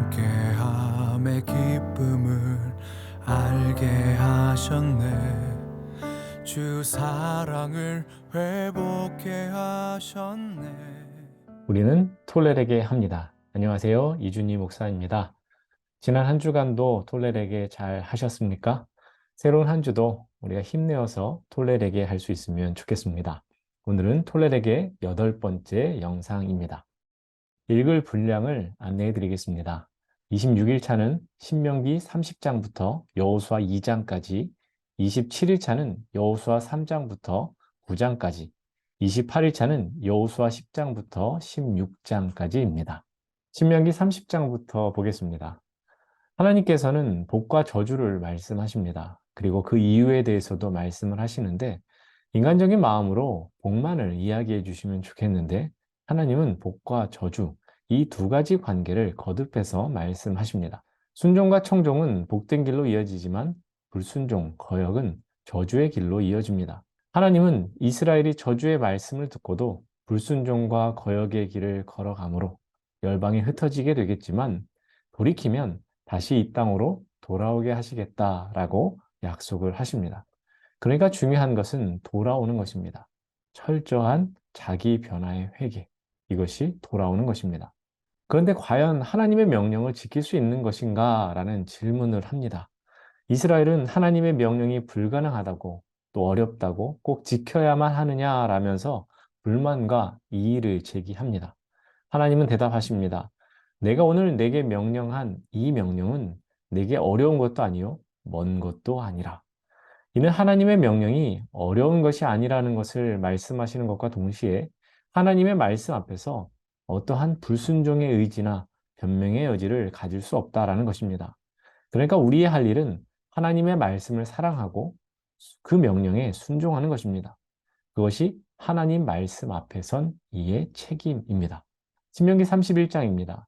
함께함의 기쁨을 알게 하셨네. 주 사랑을 회복해 하셨네. 우리는 톨레르게 합니다. 안녕하세요. 이준희 목사입니다. 지난 한 주간도 톨레르게 잘 하셨습니까? 새로운 한 주도 우리가 힘내어서 톨레르게 할 수 있으면 좋겠습니다. 오늘은 톨레르게 8번째 영상입니다. 읽을 분량을 안내해 드리겠습니다. 26일 차는 신명기 30장부터 여호수아 2장까지, 27일 차는 여호수아 3장부터 9장까지, 28일 차는 여호수아 10장부터 16장까지입니다. 신명기 30장부터 보겠습니다. 하나님께서는 복과 저주를 말씀하십니다. 그리고 그 이유에 대해서도 말씀을 하시는데, 인간적인 마음으로 복만을 이야기해 주시면 좋겠는데, 하나님은 복과 저주, 이 두 가지 관계를 거듭해서 말씀하십니다. 순종과 청종은 복된 길로 이어지지만, 불순종, 거역은 저주의 길로 이어집니다. 하나님은 이스라엘이 저주의 말씀을 듣고도 불순종과 거역의 길을 걸어가므로 열방이 흩어지게 되겠지만, 돌이키면 다시 이 땅으로 돌아오게 하시겠다라고 약속을 하십니다. 그러니까 중요한 것은 돌아오는 것입니다. 철저한 자기 변화의 회개. 이것이 돌아오는 것입니다. 그런데 과연 하나님의 명령을 지킬 수 있는 것인가? 라는 질문을 합니다. 이스라엘은 하나님의 명령이 불가능하다고 또 어렵다고 꼭 지켜야만 하느냐라면서 불만과 이의를 제기합니다. 하나님은 대답하십니다. 내가 오늘 내게 명령한 이 명령은 내게 어려운 것도 아니요 먼 것도 아니라. 이는 하나님의 명령이 어려운 것이 아니라는 것을 말씀하시는 것과 동시에 하나님의 말씀 앞에서 어떠한 불순종의 의지나 변명의 여지를 가질 수 없다라는 것입니다. 그러니까 우리의 할 일은 하나님의 말씀을 사랑하고 그 명령에 순종하는 것입니다. 그것이 하나님 말씀 앞에 선 이의 책임입니다. 신명기 31장입니다.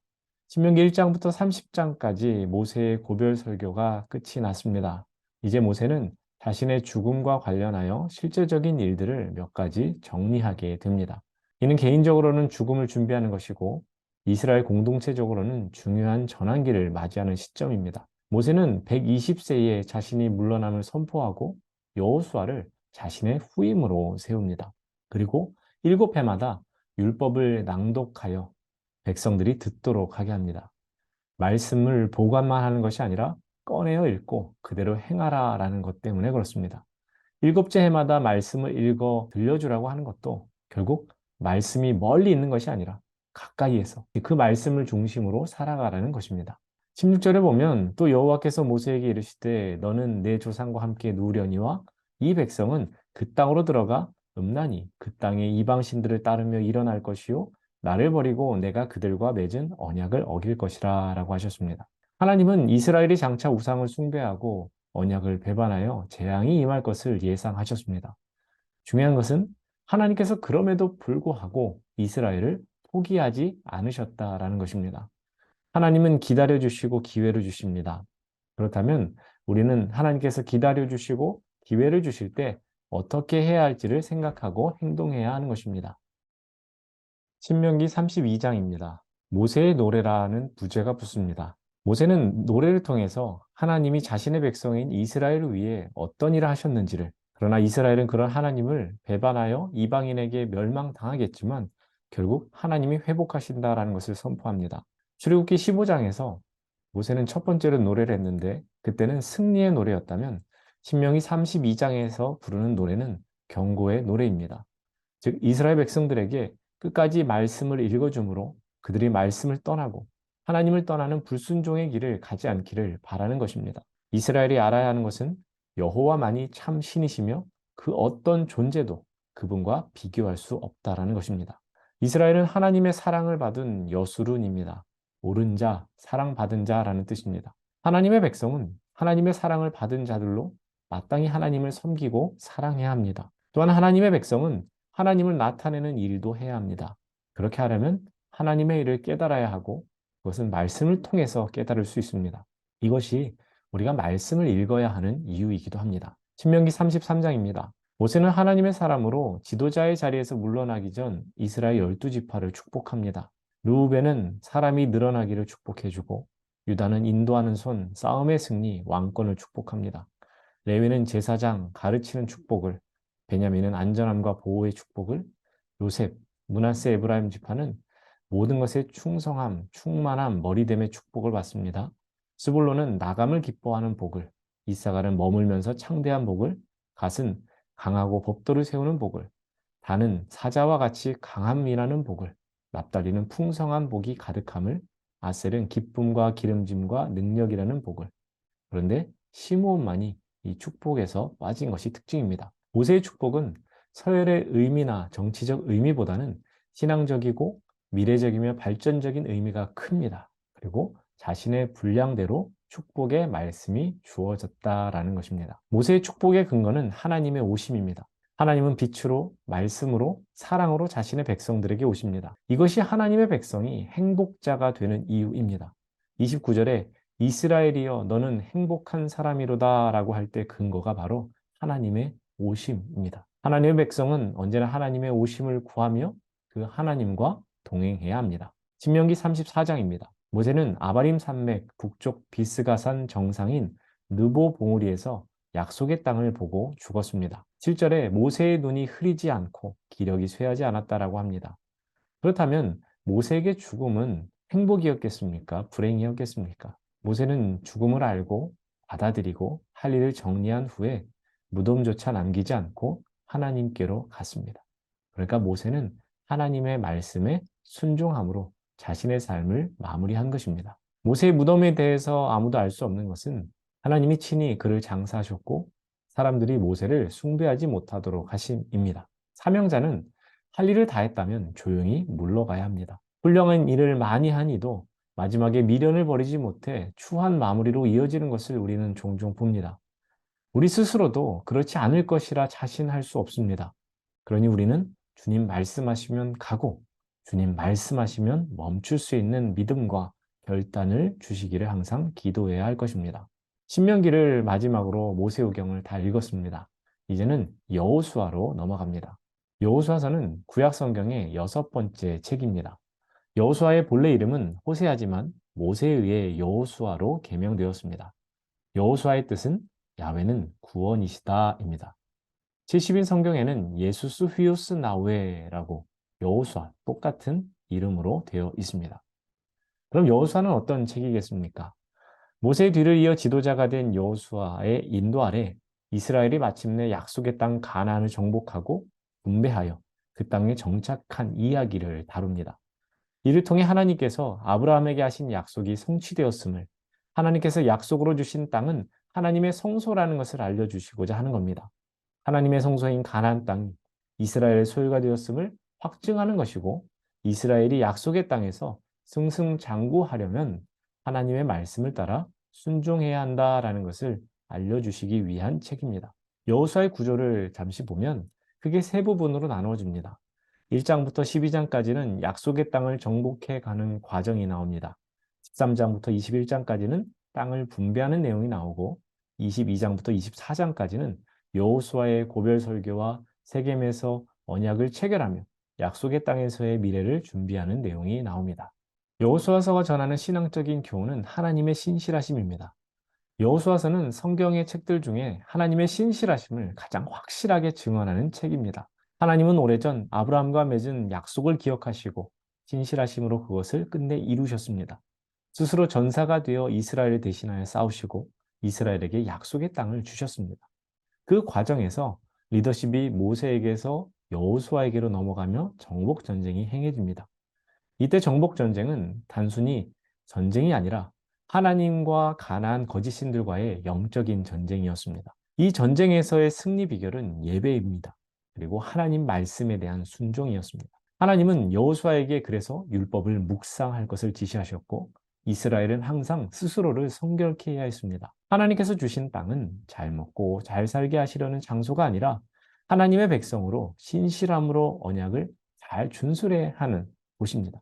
신명기 1장부터 30장까지 모세의 고별 설교가 끝이 났습니다. 이제 모세는 자신의 죽음과 관련하여 실제적인 일들을 몇 가지 정리하게 됩니다. 이는 개인적으로는 죽음을 준비하는 것이고 이스라엘 공동체적으로는 중요한 전환기를 맞이하는 시점입니다. 모세는 120세에 자신이 물러남을 선포하고 여호수아를 자신의 후임으로 세웁니다. 그리고 7회마다 율법을 낭독하여 백성들이 듣도록 하게 합니다. 말씀을 보관만 하는 것이 아니라 꺼내어 읽고 그대로 행하라라는 것 때문에 그렇습니다. 7째 해마다 말씀을 읽어 들려주라고 하는 것도 결국 말씀이 멀리 있는 것이 아니라 가까이에서 그 말씀을 중심으로 살아가라는 것입니다. 16절에 보면 또 여호와께서 모세에게 이르시되 너는 내 조상과 함께 누우려니와 이 백성은 그 땅으로 들어가 음란히 그 땅의 이방 신들을 따르며 일어날 것이요 나를 버리고 내가 그들과 맺은 언약을 어길 것이라 라고 하셨습니다. 하나님은 이스라엘이 장차 우상을 숭배하고 언약을 배반하여 재앙이 임할 것을 예상하셨습니다. 중요한 것은 하나님께서 그럼에도 불구하고 이스라엘을 포기하지 않으셨다라는 것입니다. 하나님은 기다려 주시고 기회를 주십니다. 그렇다면 우리는 하나님께서 기다려 주시고 기회를 주실 때 어떻게 해야 할지를 생각하고 행동해야 하는 것입니다. 신명기 32장입니다. 모세의 노래라는 부제가 붙습니다. 모세는 노래를 통해서 하나님이 자신의 백성인 이스라엘을 위해 어떤 일을 하셨는지를, 그러나 이스라엘은 그런 하나님을 배반하여 이방인에게 멸망당하겠지만 결국 하나님이 회복하신다라는 것을 선포합니다. 출애굽기 15장에서 모세는 첫 번째로 노래를 했는데 그때는 승리의 노래였다면 신명기 32장에서 부르는 노래는 경고의 노래입니다. 즉 이스라엘 백성들에게 끝까지 말씀을 읽어주므로 그들이 말씀을 떠나고 하나님을 떠나는 불순종의 길을 가지 않기를 바라는 것입니다. 이스라엘이 알아야 하는 것은 여호와만이 참 신이시며 그 어떤 존재도 그분과 비교할 수 없다라는 것입니다. 이스라엘은 하나님의 사랑을 받은 여수룬입니다. 옳은 자, 사랑받은 자라는 뜻입니다. 하나님의 백성은 하나님의 사랑을 받은 자들로 마땅히 하나님을 섬기고 사랑해야 합니다. 또한 하나님의 백성은 하나님을 나타내는 일도 해야 합니다. 그렇게 하려면 하나님의 일을 깨달아야 하고 그것은 말씀을 통해서 깨달을 수 있습니다. 이것이 우리가 말씀을 읽어야 하는 이유이기도 합니다. 신명기 33장입니다. 모세는 하나님의 사람으로 지도자의 자리에서 물러나기 전 이스라엘 12지파를 축복합니다. 르우벤은 사람이 늘어나기를 축복해주고 유다는 인도하는 손, 싸움의 승리, 왕권을 축복합니다. 레위는 제사장, 가르치는 축복을, 베냐민은 안전함과 보호의 축복을, 요셉, 므낫세 에브라임 지파는 모든 것에 충성함, 충만함, 머리됨의 축복을 받습니다. 스불론은 나감을 기뻐하는 복을, 이사갈은 머물면서 창대한 복을, 갓은 강하고 법도를 세우는 복을, 단은 사자와 같이 강함이라는 복을, 납달리는 풍성한 복이 가득함을, 아셀은 기쁨과 기름짐과 능력이라는 복을. 그런데 시므온만이 이 축복에서 빠진 것이 특징입니다. 모세의 축복은 서열의 의미나 정치적 의미보다는 신앙적이고 미래적이며 발전적인 의미가 큽니다. 그리고 자신의 분량대로 축복의 말씀이 주어졌다라는 것입니다. 모세의 축복의 근거는 하나님의 오심입니다. 하나님은 빛으로, 말씀으로, 사랑으로 자신의 백성들에게 오십니다. 이것이 하나님의 백성이 행복자가 되는 이유입니다. 29절에 이스라엘이여 너는 행복한 사람이로다 라고 할 때 근거가 바로 하나님의 오심입니다. 하나님의 백성은 언제나 하나님의 오심을 구하며 그 하나님과 동행해야 합니다. 신명기 34장입니다. 모세는 아바림 산맥 북쪽 비스가산 정상인 느보 봉우리에서 약속의 땅을 보고 죽었습니다. 7절에 모세의 눈이 흐리지 않고 기력이 쇠하지 않았다라고 합니다. 그렇다면 모세에게 죽음은 행복이었겠습니까? 불행이었겠습니까? 모세는 죽음을 알고 받아들이고 할 일을 정리한 후에 무덤조차 남기지 않고 하나님께로 갔습니다. 그러니까 모세는 하나님의 말씀에 순종함으로 자신의 삶을 마무리한 것입니다. 모세의 무덤에 대해서 아무도 알 수 없는 것은 하나님이 친히 그를 장사하셨고 사람들이 모세를 숭배하지 못하도록 하심입니다. 사명자는 할 일을 다 했다면 조용히 물러가야 합니다. 훌륭한 일을 많이 한 이도 마지막에 미련을 버리지 못해 추한 마무리로 이어지는 것을 우리는 종종 봅니다. 우리 스스로도 그렇지 않을 것이라 자신할 수 없습니다. 그러니 우리는 주님 말씀하시면 가고 주님 말씀하시면 멈출 수 있는 믿음과 결단을 주시기를 항상 기도해야 할 것입니다. 신명기를 마지막으로 모세오경을 다 읽었습니다. 이제는 여호수아로 넘어갑니다. 여호수아서는 구약 성경의 6번째 책입니다. 여호수아의 본래 이름은 호세아지만 모세에 의해 여호수아로 개명되었습니다. 여호수아의 뜻은 야훼는 구원이시다입니다. 70인 성경에는 예수스 휘우스 나우에라고 여호수아 똑같은 이름으로 되어 있습니다. 그럼 여호수아는 어떤 책이겠습니까? 모세의 뒤를 이어 지도자가 된 여호수아의 인도 아래 이스라엘이 마침내 약속의 땅 가나안을 정복하고 분배하여 그 땅에 정착한 이야기를 다룹니다. 이를 통해 하나님께서 아브라함에게 하신 약속이 성취되었음을, 하나님께서 약속으로 주신 땅은 하나님의 성소라는 것을 알려주시고자 하는 겁니다. 하나님의 성소인 가나안 땅이 이스라엘의 소유가 되었음을 확증하는 것이고, 이스라엘이 약속의 땅에서 승승장구하려면 하나님의 말씀을 따라 순종해야 한다라는 것을 알려주시기 위한 책입니다. 여호수아의 구조를 잠시 보면 크게 세 부분으로 나누어집니다. 1장부터 12장까지는 약속의 땅을 정복해 가는 과정이 나옵니다. 13장부터 21장까지는 땅을 분배하는 내용이 나오고 22장부터 24장까지는 여호수아의 고별 설교와 세겜에서 언약을 체결하며 약속의 땅에서의 미래를 준비하는 내용이 나옵니다. 여호수아서가 전하는 신앙적인 교훈은 하나님의 신실하심입니다. 여호수아서는 성경의 책들 중에 하나님의 신실하심을 가장 확실하게 증언하는 책입니다. 하나님은 오래전 아브라함과 맺은 약속을 기억하시고 신실하심으로 그것을 끝내 이루셨습니다. 스스로 전사가 되어 이스라엘을 대신하여 싸우시고 이스라엘에게 약속의 땅을 주셨습니다. 그 과정에서 리더십이 모세에게서 여호수아에게로 넘어가며 정복 전쟁이 행해집니다. 이때 정복 전쟁은 단순히 전쟁이 아니라 하나님과 가나안 거짓 신들과의 영적인 전쟁이었습니다. 이 전쟁에서의 승리 비결은 예배입니다. 그리고 하나님 말씀에 대한 순종이었습니다. 하나님은 여호수아에게 그래서 율법을 묵상할 것을 지시하셨고 이스라엘은 항상 스스로를 성결케 해야 했습니다. 하나님께서 주신 땅은 잘 먹고 잘 살게 하시려는 장소가 아니라 하나님의 백성으로 신실함으로 언약을 잘 준수해야 하는 곳입니다.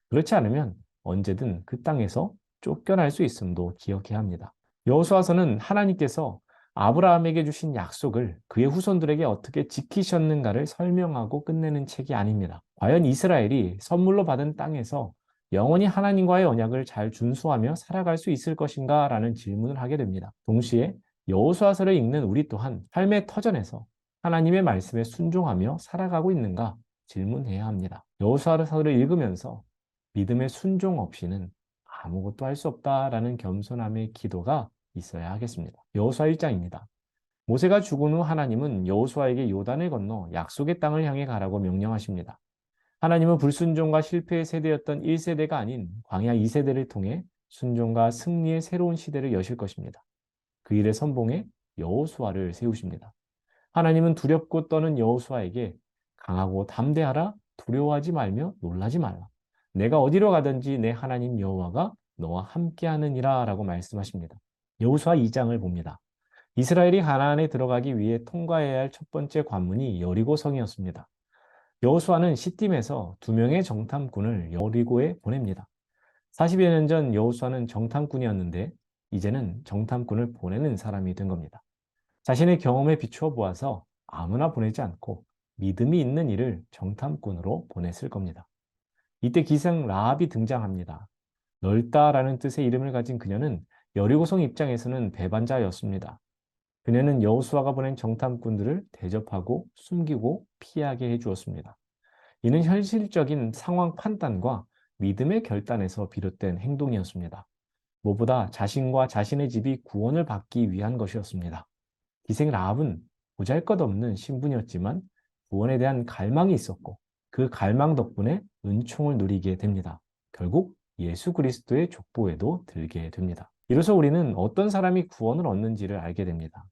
그렇지 않으면 언제든 그 땅에서 쫓겨날 수 있음도 기억해야 합니다. 여호수아서는 하나님께서 아브라함에게 주신 약속을 그의 후손들에게 어떻게 지키셨는가를 설명하고 끝내는 책이 아닙니다. 과연 이스라엘이 선물로 받은 땅에서 영원히 하나님과의 언약을 잘 준수하며 살아갈 수 있을 것인가? 라는 질문을 하게 됩니다. 동시에 여호수아서를 읽는 우리 또한 삶의 터전에서 하나님의 말씀에 순종하며 살아가고 있는가 질문해야 합니다. 여호수아서를 읽으면서 믿음의 순종 없이는 아무것도 할 수 없다라는 겸손함의 기도가 있어야 하겠습니다. 여호수아 1장입니다. 모세가 죽은 후 하나님은 여호수아에게 요단을 건너 약속의 땅을 향해 가라고 명령하십니다. 하나님은 불순종과 실패의 세대였던 1세대가 아닌 광야 2세대를 통해 순종과 승리의 새로운 시대를 여실 것입니다. 그 일의 선봉에 여호수아를 세우십니다. 하나님은 두렵고 떠는 여호수아에게 강하고 담대하라, 두려워하지 말며 놀라지 말라. 내가 어디로 가든지 내 하나님 여호와가 너와 함께하느니라 라고 말씀하십니다. 여호수아 2장을 봅니다. 이스라엘이 가나안에 들어가기 위해 통과해야 할 첫 번째 관문이 여리고성이었습니다. 여호수아는 시딤에서 2명의 정탐꾼을 여리고에 보냅니다. 40여 년 전 여호수아는 정탐꾼이었는데 이제는 정탐꾼을 보내는 사람이 된 겁니다. 자신의 경험에 비추어 보아서 아무나 보내지 않고 믿음이 있는 이를 정탐꾼으로 보냈을 겁니다. 이때 기생 라합이 등장합니다. 넓다라는 뜻의 이름을 가진 그녀는 여리고성 입장에서는 배반자였습니다. 그녀는 여호수아가 보낸 정탐꾼들을 대접하고 숨기고 피하게 해주었습니다. 이는 현실적인 상황 판단과 믿음의 결단에서 비롯된 행동이었습니다. 무엇보다 자신과 자신의 집이 구원을 받기 위한 것이었습니다. 기생 라합은 보잘것없는 신분이었지만 구원에 대한 갈망이 있었고 그 갈망 덕분에 은총을 누리게 됩니다. 결국 예수 그리스도의 족보에도 들게 됩니다. 이로써 우리는 어떤 사람이 구원을 얻는지를 알게 됩니다.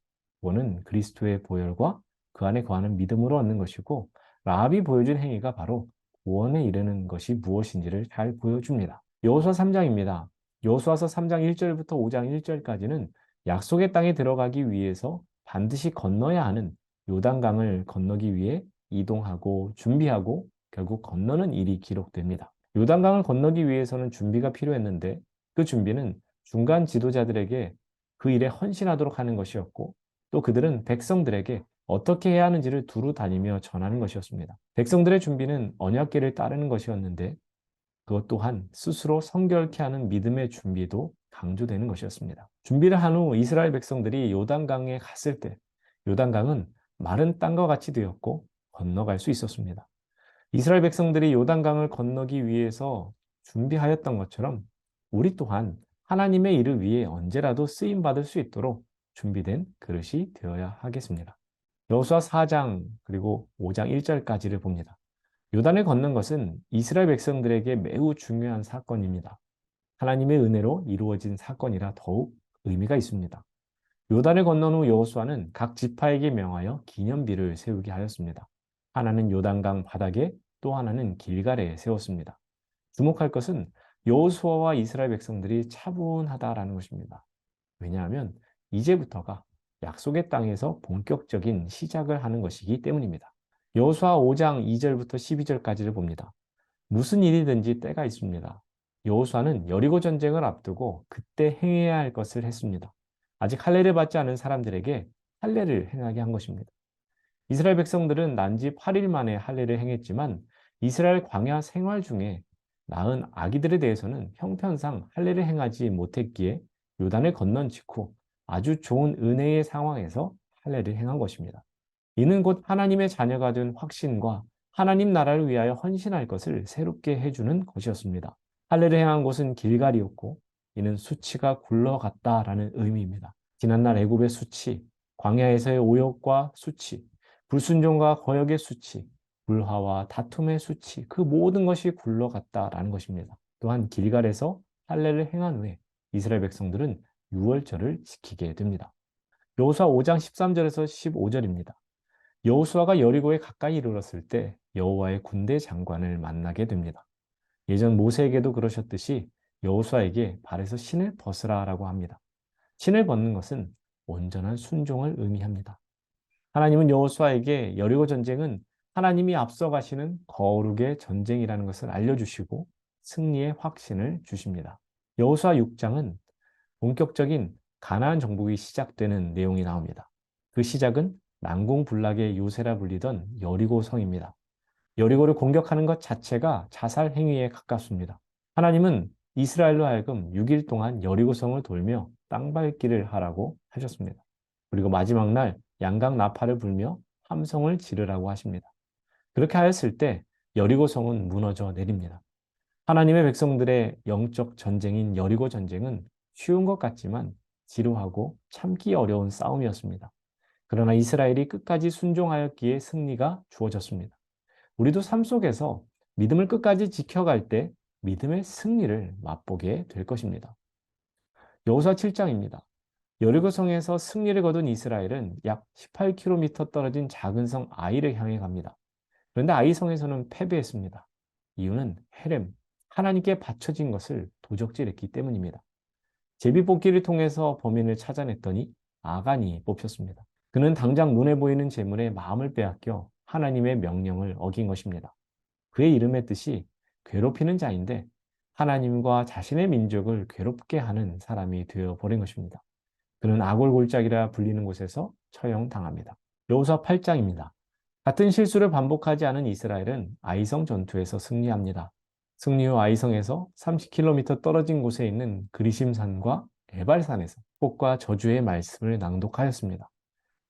구원은 그리스도의 보혈과 그 안에 거하는 믿음으로 얻는 것이고 라합이 보여준 행위가 바로 구원에 이르는 것이 무엇인지를 잘 보여줍니다. 여호수아 3장입니다. 여호수아서 3장 1절부터 5장 1절까지는 약속의 땅에 들어가기 위해서 반드시 건너야 하는 요단강을 건너기 위해 이동하고 준비하고 결국 건너는 일이 기록됩니다. 요단강을 건너기 위해서는 준비가 필요했는데 그 준비는 중간 지도자들에게 그 일에 헌신하도록 하는 것이었고 또 그들은 백성들에게 어떻게 해야 하는지를 두루 다니며 전하는 것이었습니다. 백성들의 준비는 언약궤를 따르는 것이었는데 그것 또한 스스로 성결케 하는 믿음의 준비도 강조되는 것이었습니다. 준비를 한 후 이스라엘 백성들이 요단강에 갔을 때 요단강은 마른 땅과 같이 되었고 건너갈 수 있었습니다. 이스라엘 백성들이 요단강을 건너기 위해서 준비하였던 것처럼 우리 또한 하나님의 일을 위해 언제라도 쓰임 받을 수 있도록 준비된 그릇이 되어야 하겠습니다. 여호수아 4장 그리고 5장 1절까지를 봅니다. 요단을 건넌 것은 이스라엘 백성들에게 매우 중요한 사건입니다. 하나님의 은혜로 이루어진 사건이라 더욱 의미가 있습니다. 요단을 건넌 후 여호수아는 각 지파에게 명하여 기념비를 세우게 하였습니다. 하나는 요단강 바닥에 또 하나는 길갈에 세웠습니다. 주목할 것은 여호수아와 이스라엘 백성들이 차분하다라는 것입니다. 왜냐하면 이제부터가 약속의 땅에서 본격적인 시작을 하는 것이기 때문입니다. 여호수아 5장 2절부터 12절까지를 봅니다. 무슨 일이든지 때가 있습니다. 여호수아는 여리고 전쟁을 앞두고 그때 행해야 할 것을 했습니다. 아직 할례를 받지 않은 사람들에게 할례를 행하게 한 것입니다. 이스라엘 백성들은 난지 8일 만에 할례를 행했지만 이스라엘 광야 생활 중에 낳은 아기들에 대해서는 형편상 할례를 행하지 못했기에 요단을 건넌 직후 아주 좋은 은혜의 상황에서 할례를 행한 것입니다. 이는 곧 하나님의 자녀가 된 확신과 하나님 나라를 위하여 헌신할 것을 새롭게 해주는 것이었습니다. 할례를 행한 곳은 길갈이었고 이는 수치가 굴러갔다라는 의미입니다. 지난날 애굽의 수치, 광야에서의 오역과 수치, 불순종과 거역의 수치, 불화와 다툼의 수치, 그 모든 것이 굴러갔다라는 것입니다. 또한 길갈에서 할례를 행한 후에 이스라엘 백성들은 유월절을 지키게 됩니다. 여호수아 5장 13절에서 15절입니다. 여호수아가 여리고에 가까이 이르렀을 때 여호와의 군대 장관을 만나게 됩니다. 예전 모세에게도 그러셨듯이 여호수아에게 발에서 신을 벗으라라고 합니다. 신을 벗는 것은 온전한 순종을 의미합니다. 하나님은 여호수아에게 여리고 전쟁은 하나님이 앞서가시는 거룩의 전쟁이라는 것을 알려주시고 승리의 확신을 주십니다. 여호수아 6장은 본격적인 가나안 정복이 시작되는 내용이 나옵니다. 그 시작은 난공불락의 요새라 불리던 여리고 성입니다. 여리고를 공격하는 것 자체가 자살 행위에 가깝습니다. 하나님은 이스라엘로 하여금 6일 동안 여리고성을 돌며 땅밟기를 하라고 하셨습니다. 그리고 마지막 날 양각 나팔을 불며 함성을 지르라고 하십니다. 그렇게 하였을 때 여리고성은 무너져 내립니다. 하나님의 백성들의 영적 전쟁인 여리고 전쟁은 쉬운 것 같지만 지루하고 참기 어려운 싸움이었습니다. 그러나 이스라엘이 끝까지 순종하였기에 승리가 주어졌습니다. 우리도 삶 속에서 믿음을 끝까지 지켜갈 때 믿음의 승리를 맛보게 될 것입니다. 여호수아 7장입니다. 여리고성에서 승리를 거둔 이스라엘은 약 18km 떨어진 작은 성 아이를 향해 갑니다. 그런데 아이성에서는 패배했습니다. 이유는 헤렘, 하나님께 바쳐진 것을 도적질했기 때문입니다. 제비뽑기를 통해서 범인을 찾아냈더니 아간이 뽑혔습니다. 그는 당장 눈에 보이는 재물에 마음을 빼앗겨 하나님의 명령을 어긴 것입니다. 그의 이름의 뜻이 괴롭히는 자인데 하나님과 자신의 민족을 괴롭게 하는 사람이 되어버린 것입니다. 그는 아골골짜기라 불리는 곳에서 처형당합니다. 여호수아 8장입니다. 같은 실수를 반복하지 않은 이스라엘은 아이성 전투에서 승리합니다. 승리 후 아이성에서 30km 떨어진 곳에 있는 그리심산과 에발산에서 축복과 저주의 말씀을 낭독하였습니다.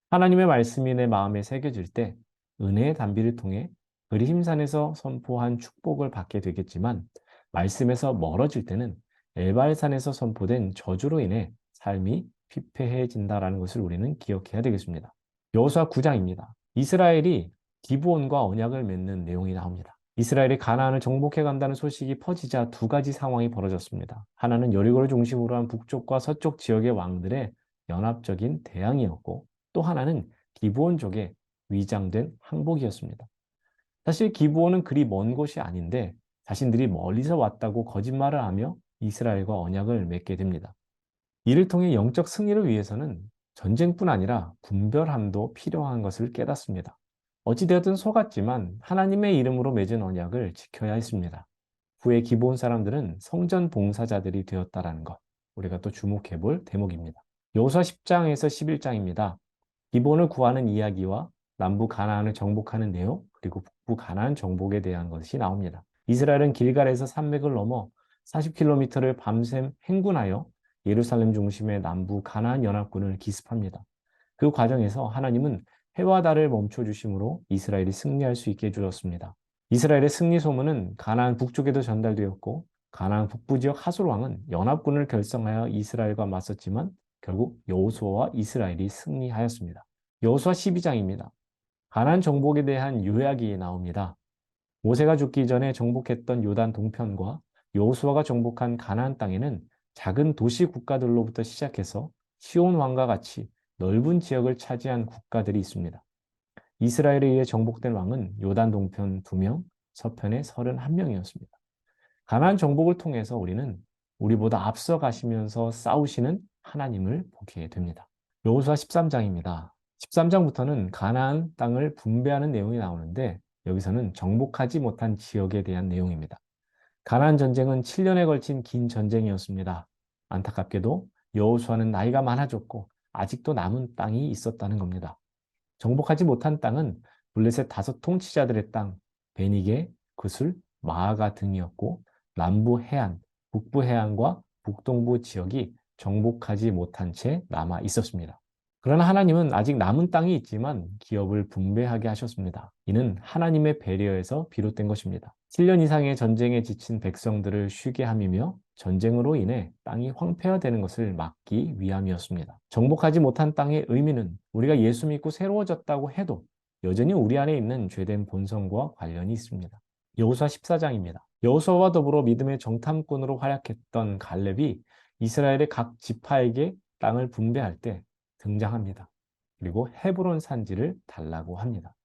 하나님의 말씀이 내 마음에 새겨질 때 은혜의 단비를 통해 그리심산에서 선포한 축복을 받게 되겠지만 말씀에서 멀어질 때는 에발산에서 선포된 저주로 인해 삶이 피폐해진다라는 것을 우리는 기억해야 되겠습니다. 여호수아 9장입니다. 이스라엘이 기브온과 언약을 맺는 내용이 나옵니다. 이스라엘이 가나안을 정복해 간다는 소식이 퍼지자 두 가지 상황이 벌어졌습니다. 하나는 여리고를 중심으로 한 북쪽과 서쪽 지역의 왕들의 연합적인 대항이었고 또 하나는 기브온족의 위장된 항복이었습니다. 사실 기브온은 그리 먼 곳이 아닌데 자신들이 멀리서 왔다고 거짓말을 하며 이스라엘과 언약을 맺게 됩니다. 이를 통해 영적 승리를 위해서는 전쟁뿐 아니라 분별함도 필요한 것을 깨닫습니다. 어찌되었든 속았지만 하나님의 이름으로 맺은 언약을 지켜야 했습니다. 후에 기브온 사람들은 성전 봉사자들이 되었다라는 것, 우리가 또 주목해 볼 대목입니다. 여호수아 10장에서 11장입니다. 기브온을 구하는 이야기와 남부 가나안을 정복하는 내용, 그리고 북부 가나안 정복에 대한 것이 나옵니다. 이스라엘은 길갈에서 산맥을 넘어 40km를 밤샘 행군하여 예루살렘 중심의 남부 가나안 연합군을 기습합니다. 그 과정에서 하나님은 해와 달을 멈춰주심으로 이스라엘이 승리할 수 있게 해주었습니다. 이스라엘의 승리 소문은 가나안 북쪽에도 전달되었고 가나안 북부 지역 하솔 왕은 연합군을 결성하여 이스라엘과 맞섰지만 결국 여호수아와 이스라엘이 승리하였습니다. 여호수아 12장입니다. 가나안 정복에 대한 요약이 나옵니다. 모세가 죽기 전에 정복했던 요단 동편과 여호수아가 정복한 가나안 땅에는 작은 도시 국가들로부터 시작해서 시온 왕과 같이 넓은 지역을 차지한 국가들이 있습니다. 이스라엘에 의해 정복된 왕은 요단 동편 2명, 서편에 31명이었습니다. 가나안 정복을 통해서 우리는 우리보다 앞서 가시면서 싸우시는 하나님을 보게 됩니다. 여호수아 13장입니다. 13장부터는 가나안 땅을 분배하는 내용이 나오는데 여기서는 정복하지 못한 지역에 대한 내용입니다. 가나안 전쟁은 7년에 걸친 긴 전쟁이었습니다. 안타깝게도 여호수아는 나이가 많아졌고 아직도 남은 땅이 있었다는 겁니다. 정복하지 못한 땅은 블레셋 5 통치자들의 땅, 베니게, 그술, 마아가 등이었고 남부 해안, 북부 해안과 북동부 지역이 정복하지 못한 채 남아 있었습니다. 그러나 하나님은 아직 남은 땅이 있지만 기업을 분배하게 하셨습니다. 이는 하나님의 배려에서 비롯된 것입니다. 7년 이상의 전쟁에 지친 백성들을 쉬게 함이며 전쟁으로 인해 땅이 황폐화되는 것을 막기 위함이었습니다. 정복하지 못한 땅의 의미는 우리가 예수 믿고 새로워졌다고 해도 여전히 우리 안에 있는 죄된 본성과 관련이 있습니다. 여호수아 14장입니다. 여호수아와 더불어 믿음의 정탐꾼으로 활약했던 갈렙이 이스라엘의 각 지파에게 땅을 분배할 때 등장합니다. 그리고 헤브론 산지를 달라고 합니다.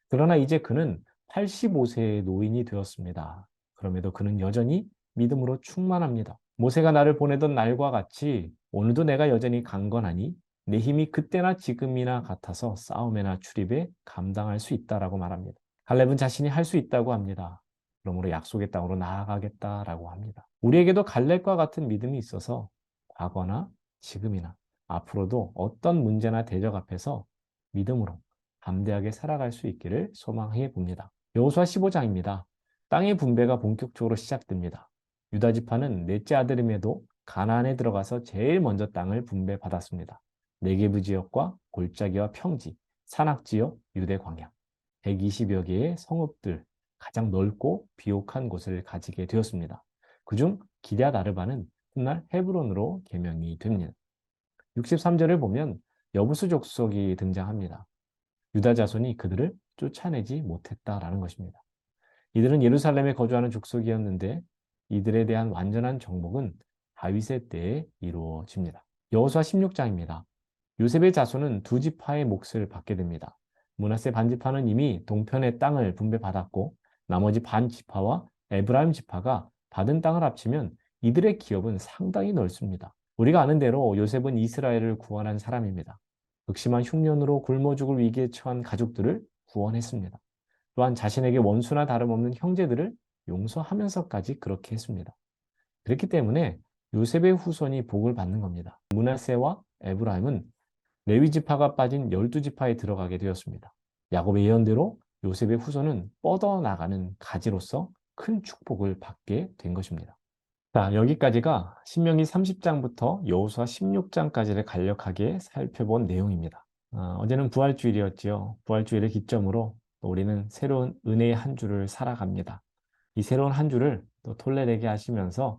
그러나 이제 그는 85세의 노인이 되었습니다. 그럼에도 그는 여전히 믿음으로 충만합니다. 모세가 나를 보내던 날과 같이 오늘도 내가 여전히 강건하니 내 힘이 그때나 지금이나 같아서 싸움에나 출입에 감당할 수 있다라고 말합니다. 갈렙은 자신이 할 수 있다고 합니다. 그러므로 약속의 땅으로 나아가겠다라고 합니다. 우리에게도 갈렙과 같은 믿음이 있어서 과거나 지금이나 앞으로도 어떤 문제나 대적 앞에서 믿음으로 담대하게 살아갈 수 있기를 소망해 봅니다. 여호수아 15장입니다. 땅의 분배가 본격적으로 시작됩니다. 유다 지파는 넷째 아들임에도 가나안에 들어가서 제일 먼저 땅을 분배받았습니다. 네게브 지역과 골짜기와 평지, 산악지역, 유대 광야, 120여 개의 성읍들, 가장 넓고 비옥한 곳을 가지게 되었습니다. 그중 기럇 아르바는 훗날 헤브론으로 개명이 됩니다. 63절을 보면 여부수 족속이 등장합니다. 유다 자손이 그들을 쫓아내지 못했다라는 것입니다. 이들은 예루살렘에 거주하는 족속이었는데 이들에 대한 완전한 정복은 다윗의 때에 이루어집니다. 여호수아 16장입니다. 요셉의 자손은 두 지파의 몫을 받게 됩니다. 므낫세 반지파는 이미 동편의 땅을 분배받았고 나머지 반 지파와 에브라임 지파가 받은 땅을 합치면 이들의 기업은 상당히 넓습니다. 우리가 아는 대로 요셉은 이스라엘을 구원한 사람입니다. 극심한 흉년으로 굶어 죽을 위기에 처한 가족들을 구원했습니다. 또한 자신에게 원수나 다름없는 형제들을 용서하면서까지 그렇게 했습니다. 그렇기 때문에 요셉의 후손이 복을 받는 겁니다. 므낫세와 에브라임은 레위 지파가 빠진 12지파에 들어가게 되었습니다. 야곱의 예언대로 요셉의 후손은 뻗어나가는 가지로서 큰 축복을 받게 된 것입니다. 자, 여기까지가 신명기 30장부터 여호수아 16장까지를 간략하게 살펴본 내용입니다. 어제는 부활주일이었지요. 부활주일을 기점으로 우리는 새로운 은혜의 한 주를 살아갑니다. 이 새로운 한 주를 또 톨레르게 하시면서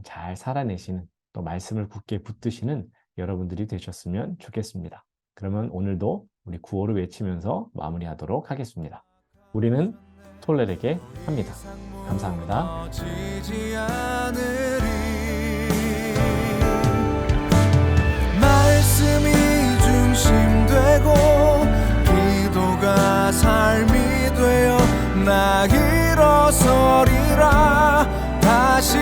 잘 살아내시는, 또 말씀을 굳게 붙드시는 여러분들이 되셨으면 좋겠습니다. 그러면 오늘도 우리 구호를 외치면서 마무리하도록 하겠습니다. 우리는 톨레르게 합니다. 감사합니다. 말씀이 중심되고 기도가 삶이 되어 나 일어서리라 다시